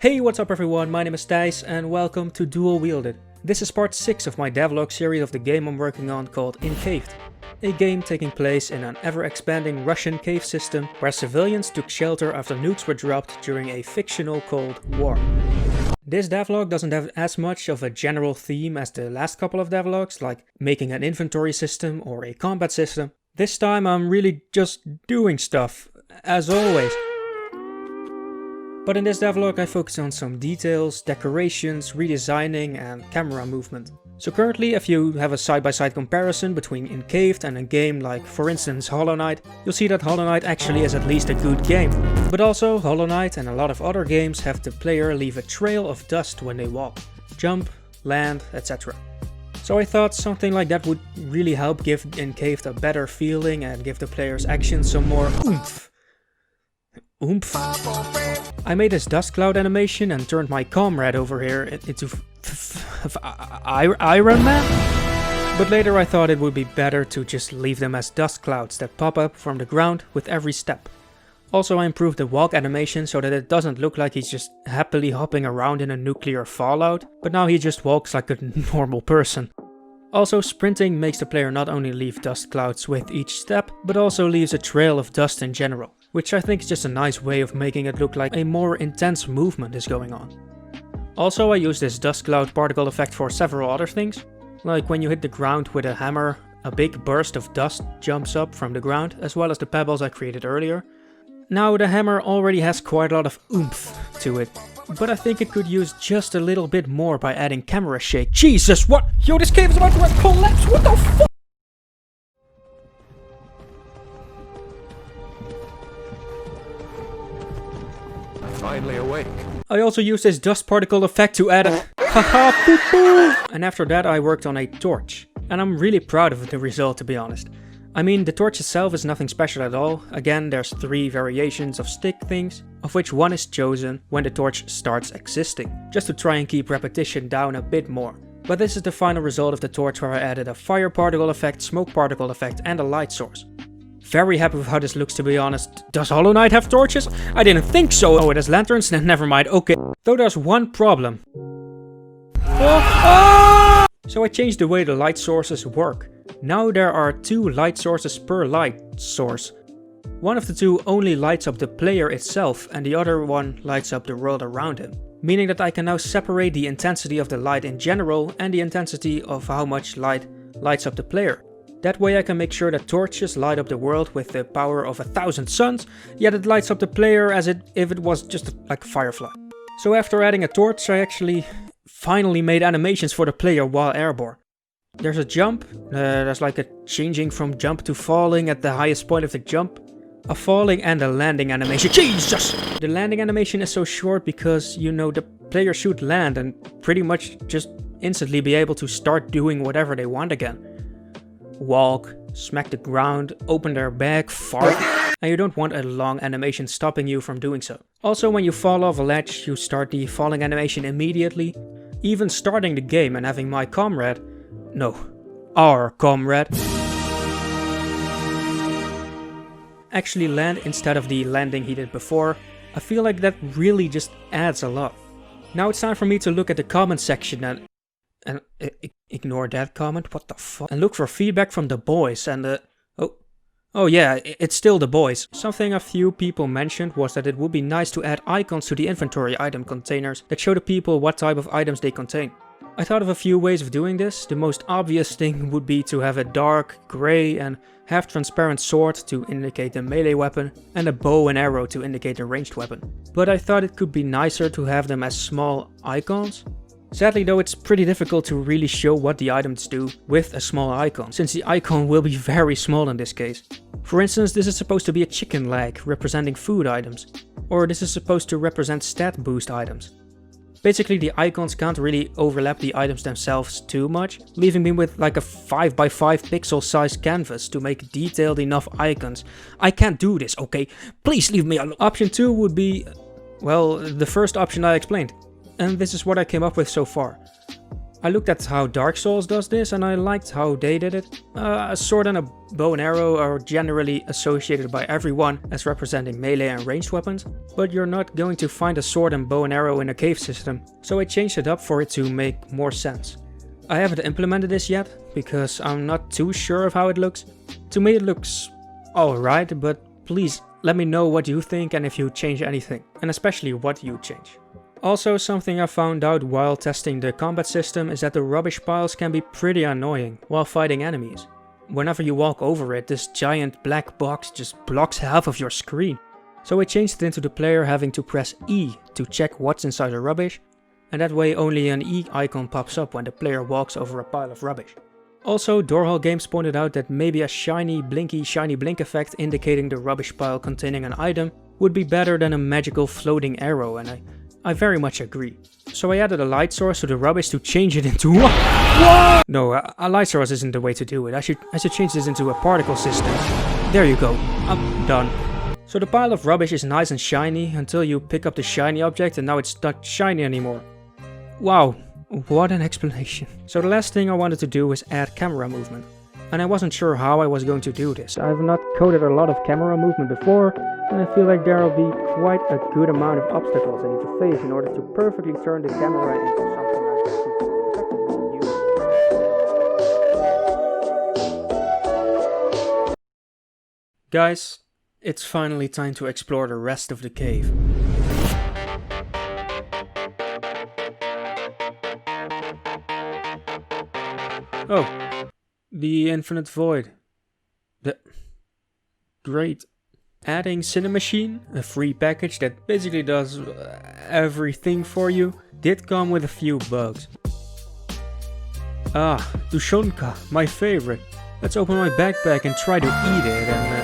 Hey, what's up everyone, my name is Thijs and welcome to DualWielded. This is part 6 of my devlog series of the game I'm working on called Incaved. A game taking place in an ever-expanding Russian cave system where civilians took shelter after nukes were dropped during a fictional Cold War. This devlog doesn't have as much of a general theme as the last couple of devlogs, like making an inventory system or a combat system. This time I'm really just doing stuff, as always. But in this devlog I focus on some details, decorations, redesigning and camera movement. So currently, if you have a side-by-side comparison between Incaved and a game like, for instance, Hollow Knight, you'll see that Hollow Knight actually is at least a good game. But also, Hollow Knight and a lot of other games have the player leave a trail of dust when they walk, jump, land, etc. So I thought something like that would really help give Incaved a better feeling and give the player's actions some more oomph. I made this dust cloud animation and turned my comrade over here into Iron Man? But later I thought it would be better to just leave them as dust clouds that pop up from the ground with every step. Also I improved the walk animation so that it doesn't look like he's just happily hopping around in a nuclear fallout, but now he just walks like a normal person. Also, sprinting makes the player not only leave dust clouds with each step, but also leaves a trail of dust in general, which I think is just a nice way of making it look like a more intense movement is going on. Also, I use this dust cloud particle effect for several other things, like when you hit the ground with a hammer, a big burst of dust jumps up from the ground, as well as the pebbles I created earlier. Now, the hammer already has quite a lot of oomph to it, but I think it could use just a little bit more by adding camera shake. Jesus, what? Yo, this cave is about to collapse, what the fuck? Finally awake. I also used this dust particle effect to add a haha poo poo. And after that I worked on a torch. And I'm really proud of the result, to be honest. I mean, the torch itself is nothing special at all. Again, there's 3 variations of stick things, of which one is chosen when the torch starts existing, just to try and keep repetition down a bit more. But this is the final result of the torch, where I added a fire particle effect, smoke particle effect and a light source. Very happy with how this looks, to be honest. Does Hollow Knight have torches? I didn't think so. Oh, it has lanterns? Then never mind. Okay. Though there's one problem. So I changed the way the light sources work. Now there are 2 light sources per light source. One of the 2 only lights up the player itself and the other one lights up the world around him. Meaning that I can now separate the intensity of the light in general and the intensity of how much light lights up the player. That way I can make sure that torches light up the world with the power of 1,000 suns, yet it lights up the player as if it was just like a firefly. So after adding a torch, I actually finally made animations for the player while airborne. There's a jump, there's like a changing from jump to falling at the highest point of the jump, a falling and a landing animation. Jesus! The landing animation is so short because, you know, the player should land and pretty much just instantly be able to start doing whatever they want again. Walk, smack the ground, open their bag, fart, and you don't want a long animation stopping you from doing so. Also, when you fall off a ledge, you start the falling animation immediately. Even starting the game and having my comrade, no, our comrade, actually land instead of the landing he did before, I feel like that really just adds a lot. Now it's time for me to look at the comment section and ignore that comment, what the fuck, and look for feedback from the boys and oh yeah, it's still the boys. Something a few people mentioned was that it would be nice to add icons to the inventory item containers that show the people what type of items they contain. I thought of a few ways of doing this. The most obvious thing would be to have a dark, grey and half transparent sword to indicate the melee weapon and a bow and arrow to indicate the ranged weapon. But I thought it could be nicer to have them as small icons. Sadly though, it's pretty difficult to really show what the items do with a small icon, since the icon will be very small in this case. For instance, this is supposed to be a chicken leg representing food items, or this is supposed to represent stat boost items. Basically the icons can't really overlap the items themselves too much, leaving me with like a 5x5 pixel size canvas to make detailed enough icons. I can't do this, okay? Please leave me alone. Option 2 would be, well, the first option I explained. And this is what I came up with so far. I looked at how Dark Souls does this and I liked how they did it. A sword and a bow and arrow are generally associated by everyone as representing melee and ranged weapons, but you're not going to find a sword and bow and arrow in a cave system, so I changed it up for it to make more sense. I haven't implemented this yet, because I'm not too sure of how it looks. To me it looks alright, but please let me know what you think and if you change anything, and especially what you change. Also, something I found out while testing the combat system is that the rubbish piles can be pretty annoying while fighting enemies. Whenever you walk over it, this giant black box just blocks half of your screen. So I changed it into the player having to press E to check what's inside the rubbish, and that way only an E icon pops up when the player walks over a pile of rubbish. Also, Doorhall Games pointed out that maybe a shiny blink effect indicating the rubbish pile containing an item would be better than a magical floating arrow, and I very much agree. So I added a light source to the rubbish to change it into what? No, a light source isn't the way to do it. I should change this into a particle system. There you go. I'm done. So the pile of rubbish is nice and shiny until you pick up the shiny object and now it's not shiny anymore. Wow, what an explanation. So the last thing I wanted to do was add camera movement. And I wasn't sure how I was going to do this. I've not coded a lot of camera movement before, and I feel like there will be quite a good amount of obstacles I need to face in order to perfectly turn the camera into something I can use. Guys, it's finally time to explore the rest of the cave. Oh. The Infinite Void. Great. Adding Cinemachine, a free package that basically does everything for you, did come with a few bugs. Ah, Tushonka, my favorite. Let's open my backpack and try to eat it and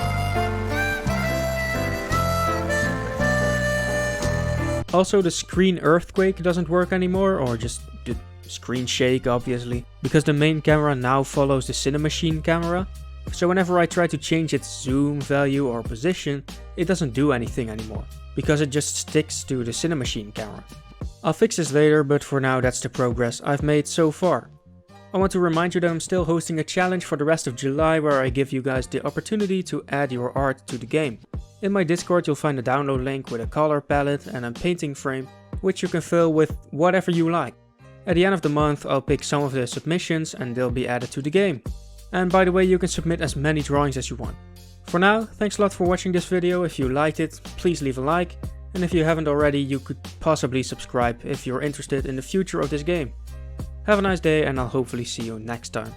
Also, the screen earthquake doesn't work anymore, or just the screen shake obviously, because the main camera now follows the Cinemachine camera. So whenever I try to change its zoom value or position, it doesn't do anything anymore, because it just sticks to the Cinemachine camera. I'll fix this later, but for now that's the progress I've made so far. I want to remind you that I'm still hosting a challenge for the rest of July where I give you guys the opportunity to add your art to the game. In my Discord you'll find a download link with a color palette and a painting frame, which you can fill with whatever you like. At the end of the month I'll pick some of the submissions and they'll be added to the game. And by the way, you can submit as many drawings as you want. For now, thanks a lot for watching this video. If you liked it, please leave a like. And if you haven't already, you could possibly subscribe if you're interested in the future of this game. Have a nice day and I'll hopefully see you next time.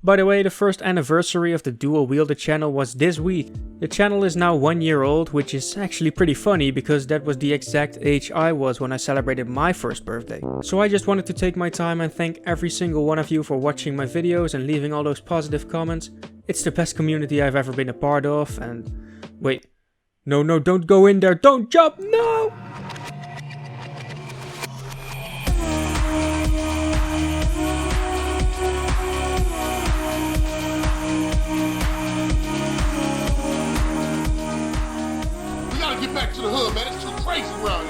By the way, the first anniversary of the DualWielded channel was this week. The channel is now 1 year old, which is actually pretty funny because that was the exact age I was when I celebrated my first birthday. So I just wanted to take my time and thank every single one of you for watching my videos and leaving all those positive comments. It's the best community I've ever been a part of and... Wait. No, don't go in there, don't jump, no! Get back to the hood, man. It's too crazy around here.